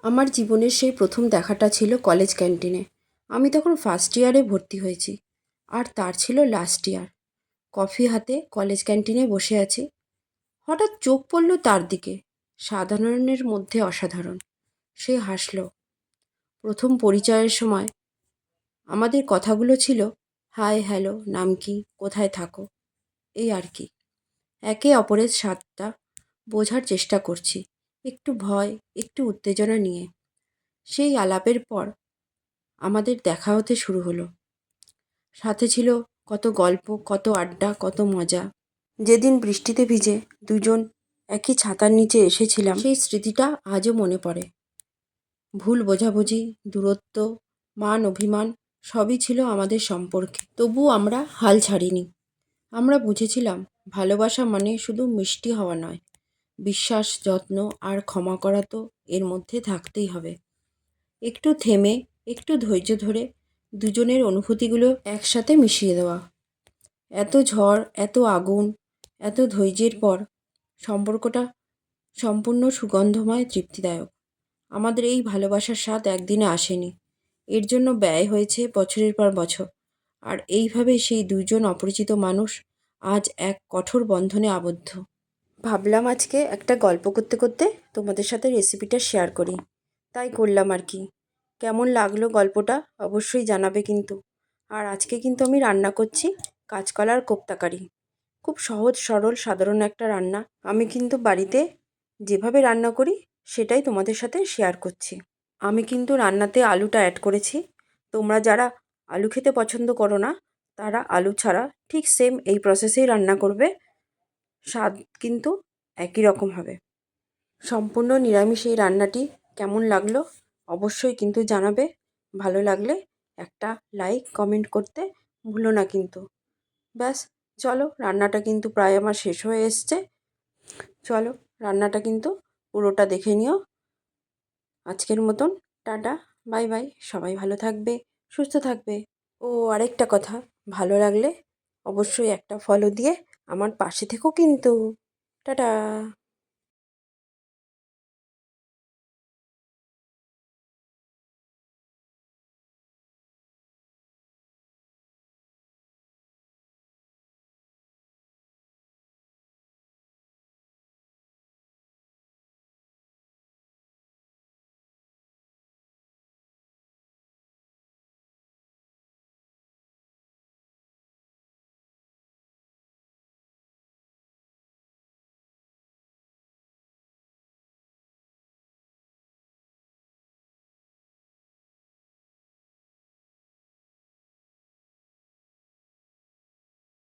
আমার জীবনের সেই প্রথম দেখাটা ছিল কলেজ ক্যান্টিনে। আমি তখন ফার্স্ট ইয়ারে ভর্তি হয়েছি, আর তার ছিল লাস্ট ইয়ার। কফি হাতে কলেজ ক্যান্টিনে বসে আছি। হঠাৎ চোখ পড়ল তার দিকে। সাধারণের মধ্যে অসাধারণ। সে হাসল। প্রথম পরিচয়ের সময় আমাদের কথাগুলো ছিল হাই, হ্যালো, নাম কি, কোথায় থাকো, এই আর কি। একে অপরের স্বাদটা বোঝার চেষ্টা করছি, একটু ভয়, একটু উত্তেজনা নিয়ে। সেই আলাপের পর আমাদের দেখা হতে শুরু হলো। সাথে ছিল কত গল্প, কত আড্ডা, কত মজা। যেদিন বৃষ্টিতে ভিজে দুজন একই ছাতার নিচে এসেছিলাম, সেই স্মৃতিটা আজও মনে পড়ে। ভুল বোঝাবুঝি, দূরত্ব, মান অভিমান সবই ছিল আমাদের সম্পর্কে, তবুও আমরা হাল ছাড়িনি। আমরা বুঝেছিলাম ভালোবাসা মানে শুধু মিষ্টি হওয়া নয়, বিশ্বাস, যত্ন আর ক্ষমা করা তো এর মধ্যে থাকতেই হবে। একটু থেমে, একটু ধৈর্য ধরে দুজনের অনুভূতিগুলো একসাথে মিশিয়ে দেওয়া। এত ঝড়, এত আগুন, এত ধৈর্যের পর সম্পর্কটা সম্পূর্ণ সুগন্ধময়, তৃপ্তিদায়ক। আমাদের এই ভালোবাসার স্বাদ একদিনে আসেনি, এর জন্য ব্যয় হয়েছে বছরের পর বছর। আর এইভাবেই সেই দুইজন অপরিচিত মানুষ আজ এক কঠোর বন্ধনে আবদ্ধ। ভাবলাম আজকে একটা গল্প করতে করতে তোমাদের সাথে রেসিপিটা শেয়ার করি, তাই করলাম আর কি। কেমন লাগলো গল্পটা অবশ্যই জানাবে কিন্তু। আর আজকে কিন্তু আমি রান্না করছি কাঁচকলার কোপ্তাকারি। খুব সহজ সরল সাধারণ একটা রান্না। আমি কিন্তু বাড়িতে যেভাবে রান্না করি সেটাই তোমাদের সাথে শেয়ার করছি। আমি কিন্তু রান্নাতে আলুটা অ্যাড করেছি। তোমরা যারা আলু খেতে পছন্দ করো না তারা আলু ছাড়া ঠিক সেম এই প্রসেসেই রান্না করবে, স্বাদ কিন্তু একই রকম হবে। সম্পূর্ণ নিরামিষ এই রান্নাটি কেমন লাগলো অবশ্যই কিন্তু জানাবে। ভালো লাগলে একটা লাইক কমেন্ট করতে ভুলো না কিন্তু। ব্যাস, চলো, রান্নাটা কিন্তু প্রায় আমার শেষ হয়ে এসছে। চলো, রান্নাটা কিন্তু পুরোটা দেখে নিও। আজকের মতন টাটা, বাই বাই। সবাই ভালো থাকবে, সুস্থ থাকবে। ও আরেকটা কথা, ভালো লাগলে অবশ্যই একটা ফলো দিয়ে আমার পাশে থেকো কিন্তু। টাটা।